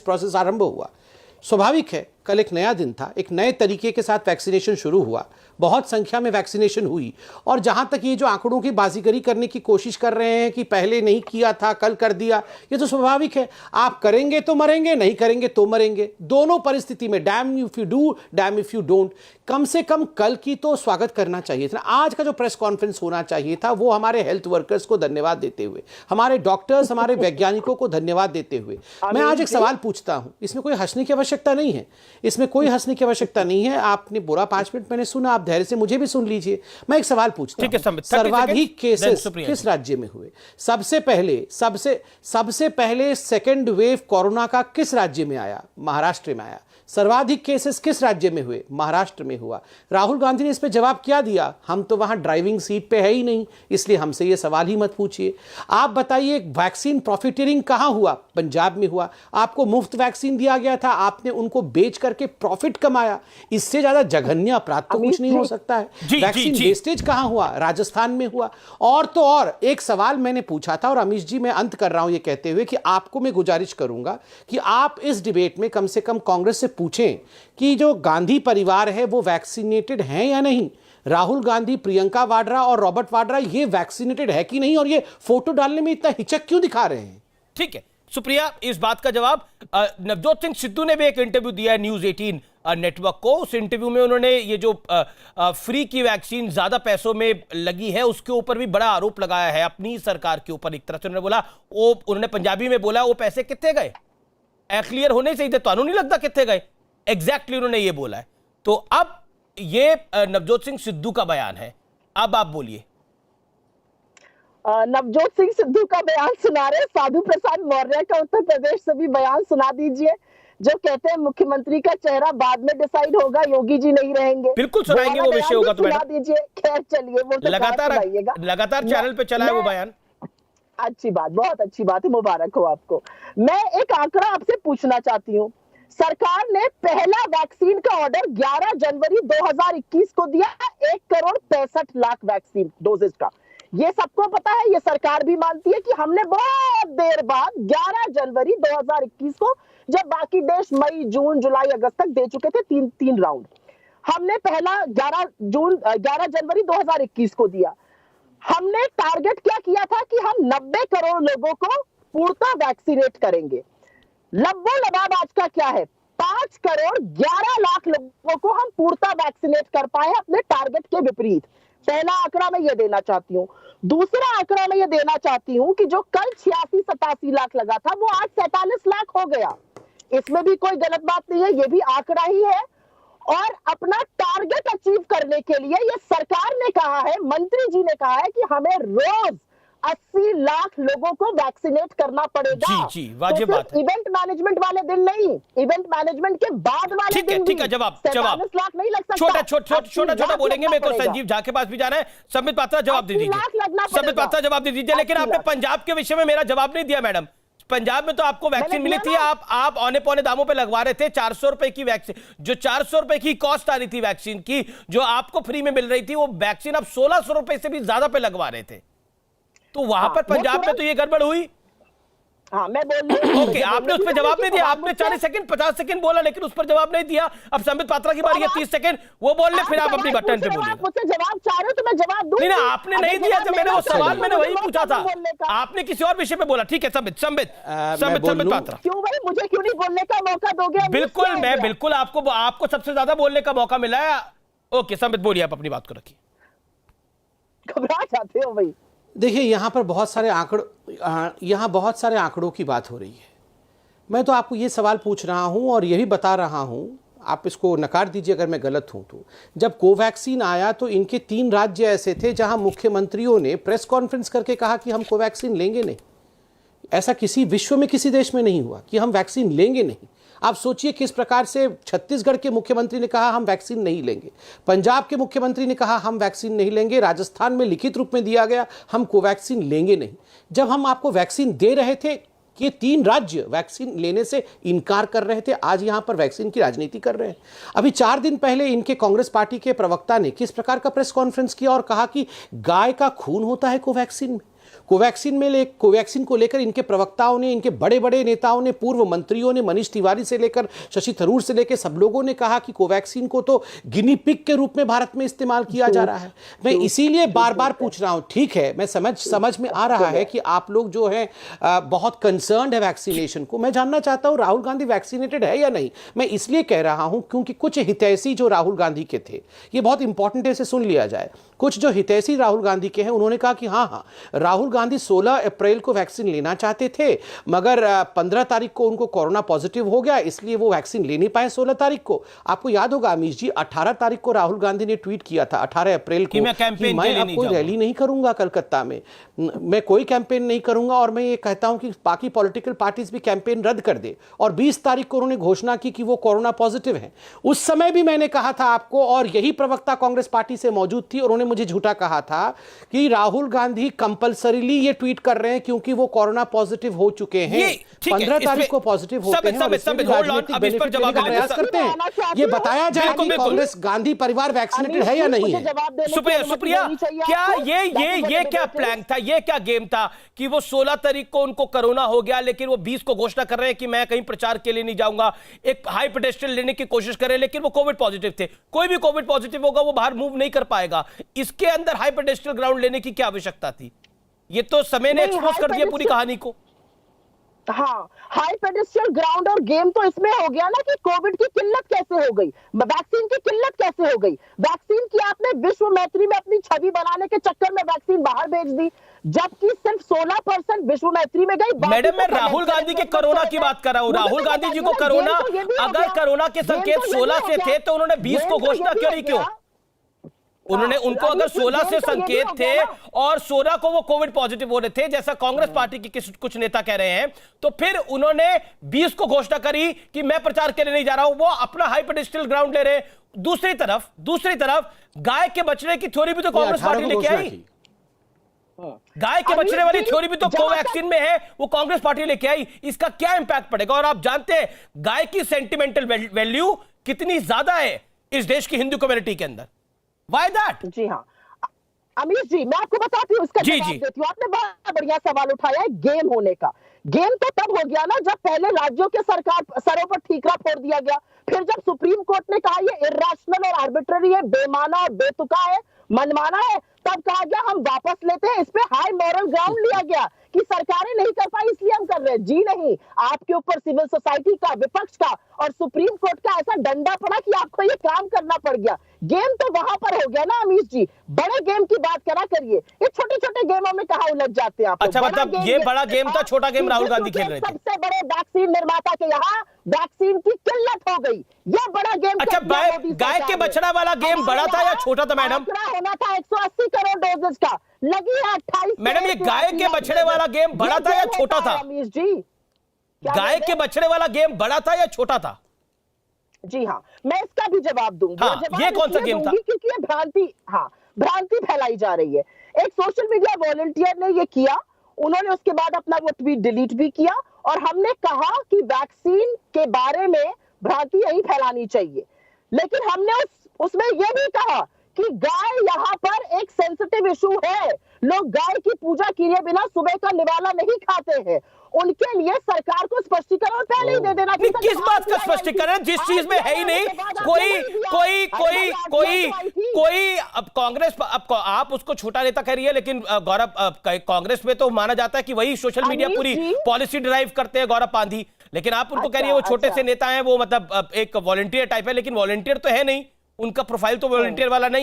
Process आरंभ हुआ। स्वाभाविक है, कल एक नया दिन था, एक नए तरीके के साथ वैक्सीनेशन शुरू हुआ, बहुत संख्या में वैक्सीनेशन हुई। और जहां तक ये जो आंकड़ों की बाजीगरी करने की कोशिश कर रहे हैं कि पहले नहीं किया था, कल कर दिया, ये तो स्वाभाविक है। आप करेंगे तो मरेंगे, नहीं करेंगे तो मरेंगे, दोनों परिस्थिति में damn if you do, damn if you don't. कम से कम कल की तो स्वागत करना चाहिए था। आज का जो प्रेस कॉन्फ्रेंस होना चाहिए था वो हमारे हेल्थ वर्कर्स को धन्यवाद देते हुए, हमारे डॉक्टर्स, हमारे वैज्ञानिकों को धन्यवाद देते हुए। मैं आज एक सवाल पूछता हूं, इसमें कोई हंसने की आवश्यकता नहीं है, इसमें कोई हंसने की आवश्यकता नहीं है। आपने पूरा 5 मिनट मैंने सुना, आप धैर्य से मुझे भी सुन लीजिए। मैं एक सवाल पूछता हूं, सर्वाधिक केसेस किस राज्य में हुए? सबसे पहले सेकेंड वेव कोरोना का किस राज्य में आया? महाराष्ट्र में आया। सर्वाधिक केसेस किस राज्य में हुए? महाराष्ट्र में हुआ। राहुल गांधी ने इस पे जवाब क्या दिया? हम तो वहां ड्राइविंग सीट पे है ही नहीं, इसलिए हमसे ये सवाल ही मत पूछिए। आप बताइए, वैक्सीन प्रॉफिटियरिंग कहां हुआ? पंजाब में हुआ। आपको मुफ्त वैक्सीन दिया गया था, आपने उनको बेच करके प्रॉफिट कमाया। इससे ज्यादा जघन्य अपराध तो कुछ नहीं हो सकता है। वैक्सीन वेस्टेज कहां हुआ? राजस्थान में हुआ। और तो और एक सवाल मैंने पूछा था, और अमीश जी मैं अंत कर रहा हूं ये कहते हुए कि आपको मैं गुजारिश करूंगा कि आप इस डिबेट में कम से कम कांग्रेस से पूछें कि जो गांधी परिवार है वो वैक्सीनेटेड है या नहीं। राहुल गांधी, प्रियंका वाड्रा और रॉबर्ट वाड्रा ये वैक्सीनेटेड है कि नहीं, और ये फोटो डालने में इतना हिचक क्यों दिखा रहे हैं? ठीक है, सुप्रिया, इस बात का जवाब नवजोत सिंह सिद्धू ने भी एक इंटरव्यू दिया है न्यूज 18 नेटवर्क को। उस इंटरव्यू में उन्होंने ये जो फ्री की वैक्सीन ज्यादा पैसों में लगी है उसके ऊपर भी बड़ा आरोप लगाया है अपनी सरकार के ऊपर। एक तरह से उन्होंने बोला, उन्होंने पंजाबी में बोला, वो पैसे कितने गए? क्लियर होने से ही तो नहीं लगता कितने गए। एग्जैक्टली उन्होंने ये बोला है। तो अब ये नवजोत सिंह सिद्धू का बयान है, अब आप बोलिए। नवजोत सिंह सिद्धू का बयान सुना रहे, साधु प्रसाद मौर्य का उत्तर प्रदेश से भी बयान सुना दीजिए, जो कहते हैं मुख्यमंत्री का चेहरा बाद में डिसाइड होगा, योगी जी नहीं रहेंगे। बिल्कुल सुनाएंगे, वो विषय होगा तो सुना दीजिए। खैर चलिए, वो तो लगातार चैनल पे चला है वो बयान। अच्छी बात, बहुत अच्छी बात है, मुबारक हो आपको। मैं एक आंकड़ा आपसे पूछना चाहती हूँ। सरकार ने पहला वैक्सीन का ऑर्डर 11 जनवरी 2021 को दिया, 1,65,00,000 वैक्सीन डोजेस का। ये सबको पता है, ये सरकार भी मानती है कि हमने बहुत देर बाद 11 जनवरी 2021 को, जब बाकी देश मई, जून, जुलाई, अगस्त तक दे चुके थे, तीन राउंड, हमने पहला 11 जनवरी 2021 को दिया। हमने टारगेट क्या किया था कि हम 90 करोड़ लोगों को पूर्णतः वैक्सीनेट करेंगे। लब्बो लबाब आज का क्या है? 5 करोड़ 11 लाख लोगों को हम पूर्णतः वैक्सीनेट कर पाए अपने टारगेट के विपरीत। पहला आंकड़ा मैं ये देना चाहती हूँ। दूसरा आंकड़ा मैं ये देना चाहती हूँ कि जो कल 86-87 लाख लगा था, वो आज 47 लाख हो गया। इसमें भी कोई गलत बात नहीं है, ये भी आंकड़ा ही है। और अपना टारगेट अचीव करने के लिए ये सरकार ने कहा है, मंत्री जी ने कहा है कि हमें रोज 80 लाख लोगों को वैक्सीनेट करना पड़ेगा। जी, वाजिब बात है। इवेंट मैनेजमेंट वाले दिन नहीं, इवेंट मैनेजमेंट के बाद वाले दिन। ठीक है, जवाब 47 लाख नहीं लग सकता। छोटा बोलेंगे। मेरे को संजीव झा के पास भी जाना है। संबित पात्रा जवाब दे दीजिए। संबित पात्रा जवाब दे दीजिए। लेकिन आपने पंजाब के विषय में मेरा जवाब नहीं दिया मैडम। पंजाब में तो आपको वैक्सीन मिली थी, आप औने पौने दामों पे लगवा रहे थे। 400 रुपए की वैक्सीन, जो 400 रुपए की कॉस्ट आ रही थी वैक्सीन की, जो आपको फ्री में मिल रही थी, वो वैक्सीन आप 1600 रुपए से भी ज्यादा पे लगवा रहे थे। तो वहां पर पंजाब में तो ये गड़बड़ हुई। हाँ, मैं बोल रही हूं। ओके, आपने उस पर जवाब नहीं दिया। आपने 40 सेकंड 50 सेकंड बोला, लेकिन उस पर जवाब नहीं दिया। अब संबित पात्रा की बारी है, 30 सेकंड वो बोल ले, फिर आप अपनी बटन पे बोलिए। मुझसे जवाब चाह रहे हो तो मैं जवाब दूं। नहीं, आपने नहीं दिया। जब मैंने वो सवाल मैंने वही पूछा था, आपने किसी और विषय पे बोला। ठीक है, संबित पात्रा, क्यों भाई, मुझे क्यों नहीं बोलने का मौका दोगे? बिल्कुल आपको सबसे ज्यादा बोलने का मौका मिला है। ओके, संबित बोलिए, आप अपनी बात को रखिए। घबरा जाते हो भाई। देखिए, यहाँ बहुत सारे आंकड़ों की बात हो रही है। मैं तो आपको ये सवाल पूछ रहा हूँ और यही बता रहा हूँ, आप इसको नकार दीजिए अगर मैं गलत हूँ तो। जब कोवैक्सीन आया तो इनके 3 राज्य ऐसे थे जहाँ मुख्यमंत्रियों ने प्रेस कॉन्फ्रेंस करके कहा कि हम कोवैक्सीन लेंगे नहीं। ऐसा किसी विश्व में किसी देश में नहीं हुआ कि हम वैक्सीन लेंगे नहीं। आप सोचिए किस प्रकार से छत्तीसगढ़ के मुख्यमंत्री ने कहा हम वैक्सीन नहीं लेंगे, पंजाब के मुख्यमंत्री ने कहा हम वैक्सीन नहीं लेंगे, राजस्थान में लिखित रूप में दिया गया हम कोवैक्सीन लेंगे नहीं। जब हम आपको वैक्सीन दे रहे थे, ये 3 राज्य वैक्सीन लेने से इनकार कर रहे थे, आज यहां पर वैक्सीन की राजनीति कर रहे हैं। अभी 4 दिन पहले इनके कांग्रेस पार्टी के प्रवक्ता ने किस प्रकार का प्रेस कॉन्फ्रेंस किया और कहा कि गाय का खून होता है कोवैक्सीन में। कोवैक्सीन को लेकर इनके प्रवक्ताओं ने, इनके बड़े बड़े नेताओं ने, पूर्व मंत्रियों ने, मनीष तिवारी से लेकर शशि थरूर से लेकर सब लोगों ने कहा कि कोवैक्सीन को तो गिनी पिग के रूप में भारत में इस्तेमाल किया जा रहा है। मैं इसीलिए बार बार पूछ रहा हूं, ठीक है, मैं समझ में आ रहा है कि आप लोग जो है बहुत कंसर्न्ड है वैक्सीनेशन को। मैं जानना चाहता हूं राहुल गांधी वैक्सीनेटेड है या नहीं। मैं इसलिए कह रहा हूं क्योंकि कुछ हितैषी जो राहुल गांधी के थे, ये बहुत इंपॉर्टेंट है, इसे सुन लिया जाए। कुछ जो हितैषी राहुल गांधी के हैं, उन्होंने कहा कि हाँ, राहुल गांधी 16 अप्रैल को वैक्सीन लेना चाहते थे, मगर 15 तारीख को उनको कोरोना पॉजिटिव हो गया, इसलिए वो वैक्सीन ले नहीं पाए 16 तारीख को। आपको याद होगा अमीश जी, 18 तारीख को राहुल गांधी ने ट्वीट किया था, 18 अप्रैल को, कि मैं अब कोई रैली नहीं करूंगा कलकत्ता में, मैं कोई कैंपेन नहीं करूंगा, और मैं ये कहता हूं कि बाकी पॉलिटिकल पार्टीज भी कैंपेन रद्द कर दे। और 20 तारीख को उन्होंने घोषणा की कि वो कोरोना पॉजिटिव हैं। उस समय भी मैंने कहा था आपको, और यही प्रवक्ता कांग्रेस पार्टी से मौजूद थी, और उन्होंने मुझे झूठा कहा था कि राहुल गांधी कंपल्सरीली ये ट्वीट कर रहे हैं क्योंकि वो कोरोना पॉजिटिव हो चुके हैं। 15 तारीख को पॉजिटिव होते हैं और राजनीतिक बेनिफिट लेने का प्रयास करते हैं। ये बताया जाए कि कांग्रेस गांधी परिवार वैक्सीनेटेड है या नहीं है। सुप्रिया, क्या ये क्या प्लान था, ये क्या गेम था कि वो 16 तारीख को उनको कोरोना हो गया, लेकिन वो 20 को घोषणा कर रहे हैं कि मैं कहीं प्रचार के लिए नहीं जाऊंगा, एक हाई पेडेस्टल लेने की कोशिश कर रहे हैं, लेकिन वो कोविड पॉजिटिव थे। कोई भी कोविड पॉजिटिव होगा वो बाहर मूव नहीं कर पाएगा। इसके अंदर हाई पेडेस्टल ग्राउंड लेने की क्या आवश्यकता थी? ये तो समय ने एक्सपोज कर दिया पूरी कहानी को। हाँ, हाई पेडेस्ट्रियल ग्राउंड और गेम तो इसमें हो गया ना कि कोविड की किल्लत कैसे हो गई, वैक्सीन की किल्लत कैसे हो गई। वैक्सीन की आपने विश्व मैत्री में अपनी छवि बनाने के चक्कर में वैक्सीन बाहर भेज दी, जबकि सिर्फ 16% विश्व मैत्री में गई। मैडम, मैं राहुल गांधी के कोरोना की बात कर रहा हूं। राहुल गांधी जी को कोरोना, अगर कोरोना के संकेत 16 से थे तो उन्होंने 20 को घोषणा क्यों नहीं क्यों? उन्होंने, उनको अगर 16 से संकेत थे और 16 को वो कोविड पॉजिटिव हो रहे थे, जैसा कांग्रेस पार्टी के कुछ नेता कह रहे हैं, तो फिर उन्होंने 20 को घोषणा करी कि मैं प्रचार के लिए नहीं जा रहा हूं। वो अपना हाई पेडेस्टल ग्राउंड ले रहे। दूसरी तरफ गाय के बचने की थ्योरी भी तो कांग्रेस पार्टी लेके आई। गाय के बचने वाली थ्योरी भी तो कोवैक्सीन में है, वो कांग्रेस पार्टी लेके आई। इसका क्या इंपैक्ट पड़ेगा? और आप जानते हैं गाय की सेंटिमेंटल वैल्यू कितनी ज्यादा है इस देश की हिंदू कम्युनिटी के अंदर। Why that? जी हाँ अमीश जी, मैं आपको बताती हूँ, इसका जवाब देती हूँ। आपने बड़ा बढ़िया सवाल उठाया है गेम होने का। गेम तो तब हो गया ना जब पहले राज्यों के सरों पर ठीकरा फोड़ दिया गया, फिर जब सुप्रीम कोर्ट ने कहा ये इर्रेशनल और आर्बिट्ररी है, बेमाना और बेतुका है, मनमाना है, तब कहा गया हम वापस लेते हैं। इस पे हाई मॉरल ग्राउंड लिया गया कि सरकारें नहीं कर पाई इसलिए हम कर रहे हैं। जी नहीं, आपके ऊपर सिविल सोसाइटी का, विपक्ष का और सुप्रीम कोर्ट का ऐसा डंडा पड़ा कि आपको ये काम करना पड़ गया। गेम तो वहां पर हो गया ना अमीश जी। बड़े गेम की बात करा करिए, ये छोटे छोटे गेमों में कहाँ उलझ जाते हैं आप। अच्छा, मतलब ये बड़ा गेम था, छोटा गेम राहुल गांधी खेल रहे थे। सबसे बड़े वैक्सीन निर्माता के यहाँ वैक्सीन की किल्लत हो गई, ये बड़ा गेम। अच्छा, गाय के बछड़ा वाला गेम बड़ा था या छोटा था मैडम? होना था 180 करोड़ डोजेस का, लगी है 28। मैडम, ये गाय के बछड़े वाला गेम बड़ा था या छोटा था? अमीश जी, गाय के बछड़े वाला गेम बड़ा था या छोटा था? जी हाँ, मैं इसका भी जवाब दूंगी। हाँ, ये कौन सा गेम था? क्योंकि ये भ्रांति फैलाई जा रही है। एक सोशल मीडिया वॉलंटियर ने ये किया, उन्होंने उसके बाद अपना वो ट्वीट डिलीट भी किया, और हमने कहा कि वैक्सीन के बारे में भ्रांति नहीं फैलानी चाहिए, लेकिन हमने उसमें ये भी कहा कि गाय यहाँ पर एक सेंसिटिव इशू है। लोग गाय की पूजा किए बिना सुबह का निवाला नहीं खाते हैं, उनके लिए सरकार को स्पष्टीकरण पहले ही दे देना चाहिए। किस बात का स्पष्टीकरण, जिस चीज में है ही नहीं? कोई अब कांग्रेस, अब आप उसको छोटा नेता कह रही है, लेकिन गौरव, कांग्रेस में तो माना जाता है कि वही सोशल मीडिया पूरी पॉलिसी ड्राइव करते हैं, गौरव पांधी। लेकिन आप उनको कह रही है वो छोटे से नेता हैं, वो मतलब एक वॉलंटियर टाइप है, लेकिन वॉलंटियर तो है नहीं, उनका प्रोफाइल तो वॉलंटियर वाला नहीं।